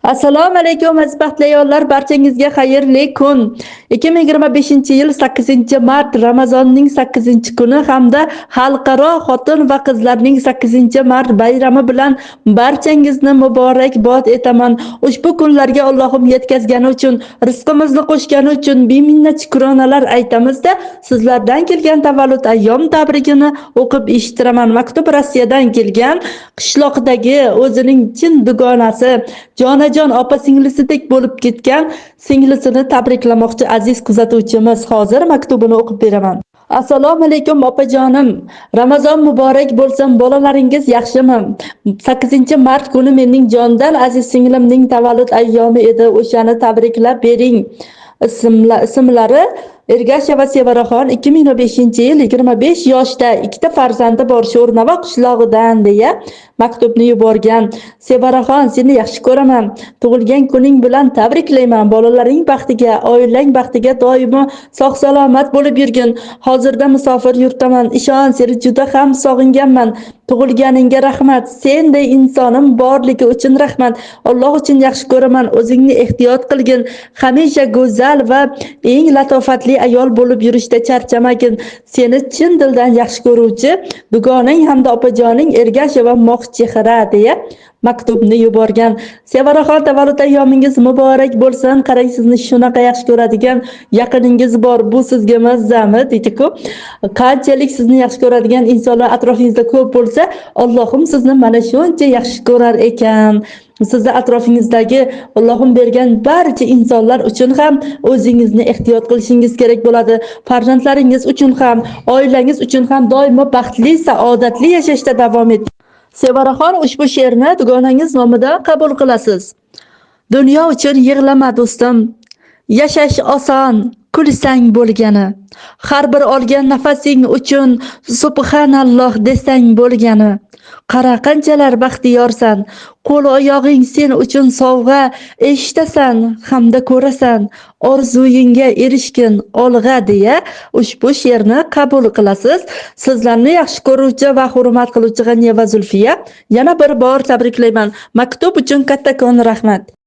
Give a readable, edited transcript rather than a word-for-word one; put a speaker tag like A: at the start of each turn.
A: Assalomu alaykum aziz baxtli ayollar, barchangizga xayrli kun. 2025-yil 8-mart Ramazonning 8-kuni hamda Xalqaro xotin va qizlarning 8-mart bayrami bilan barchangizni muborakbod etaman. Ushbu kunlarga Allohim yetkazgani uchun, rizqimizni qo'shgani uchun beminnat shukronalar aytamizda, sizlardan kelgan tavallud ayyom tabrigini o'qib eshittiraman. Maktub Rossiyadan kelgan, qishloqdagi o'zining chin dugonasi Jonajon opa-singlisidek bo'lib ketgan singlisini tabriklamoqchi aziz kuzatuvchimiz. Hozir maktubini o'qib beraman. Assalomu alaykum opajonim. Ramazon muborak bo'lsin. Bolalaringiz yaxshimi? 8-mart kuni mening jondan aziz singlimning tavallud ayyomi edi. O'shani tabriklab bering. Ismlari Ergasheva Sevaraxon, 2025-yil 25 yoshda, ikkita farzandi bor, Sho'rnavo qishlog'idan deya maktubni yuborgan. Sevaraxon, seni yaxshi ko'raman. Tug'ilgan kuning bilan tabriklayman. Bolalaring baxtiga, oilang baxtiga doimo sog'-salomat bo'lib yurgin. Hozirda musofir yurtaman. Ishon, seni juda ham sog'inganman. Tug'ilganingga rahmat. Senday insonim borligi uchun rahmat. Alloh uchun yaxshi ko'raman. O'zingni ehtiyot qilgin. Hamisha go'zal va eng latofatli ayol bo'lib yurishda charchamagin. Seni chin dildan yaxshi ko'ruvchi dugonang hamda opajoning Ergasheva Moqchehra deya maktubni yuborgan. Sevaraxon, tavallud ayyomingiz muborak bo'lsin. Qarang, sizni shunaqa yaxshi ko'radigan yaqiningiz bor. Bu sizga mazzami deydi-ku. Qanchalik sizni yaxshi ko'radigan insonlar atrofingizda ko'p bo'lsa, Allohim sizni mana shuncha yaxshi ko'rar ekan. Sizni atrofingizdagi Allohim bergan barcha insonlar uchun ham o'zingizni ehtiyot qilishingiz kerak bo'ladi. Farzandlaringiz uchun ham, oilangiz uchun ham doimo baxtli, saodatli yashashda davom eting. Sevaraxon, ushbu she'rni dugonangiz nomidan qabul qilasiz. Dunyo uchun yig'lama do'stim. Yashash oson, kulsang bo'lgani. Har bir olgan nafasing uchun subhanalloh desang bo'lgani. Qara qanchalar baxtiyorsan. Qo'l oyog'ing sen uchun sovg'a, eshitasan hamda ko'rasan. Orzuyingga erishgin olg'a deya ushbu she'rni qabul qilasiz. Sizlarni yaxshi ko'ruvchi va hurmat qiluvchi G'aniya va Zulfiya, yana bir bor tabriklayman. Maktub uchun kattakon rahmat.